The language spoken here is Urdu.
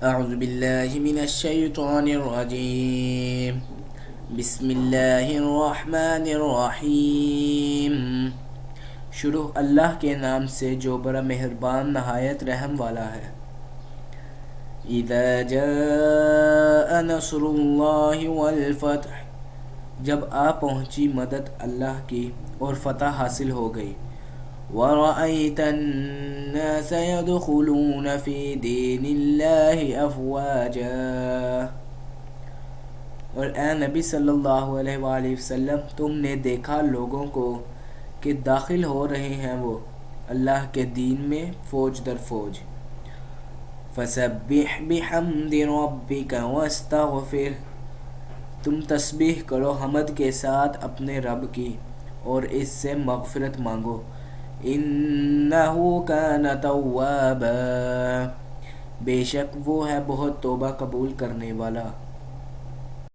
اعوذ باللہ من الشیطان الرجیم بسم اللہ الرحمن الرحیم۔ شروع اللہ کے نام سے جو بڑا مہربان نہایت رحم والا ہے۔ اذا جاء نصر اللہ والفتح، جب آ پہنچی مدد اللہ کی اور فتح حاصل ہو گئی۔ وَرَأَيْتَ النَّاسَ يَدْخُلُونَ فِي دِينِ اللَّهِ أَفْوَاجًا، اور اے نبی صلی اللہ علیہ وآلہ وسلم، تم نے دیکھا لوگوں کو کہ داخل ہو رہے ہیں وہ اللہ کے دین میں فوج در فوج۔ فَسَبِّحْ بِحَمْدِ رَبِّكَ وَاسْتَغْفِرْ، تم تسبیح کرو حمد کے ساتھ اپنے رب کی اور اس سے مغفرت مانگو۔ انہ کان توابا، بے شک وہ ہے بہت توبہ قبول کرنے والا۔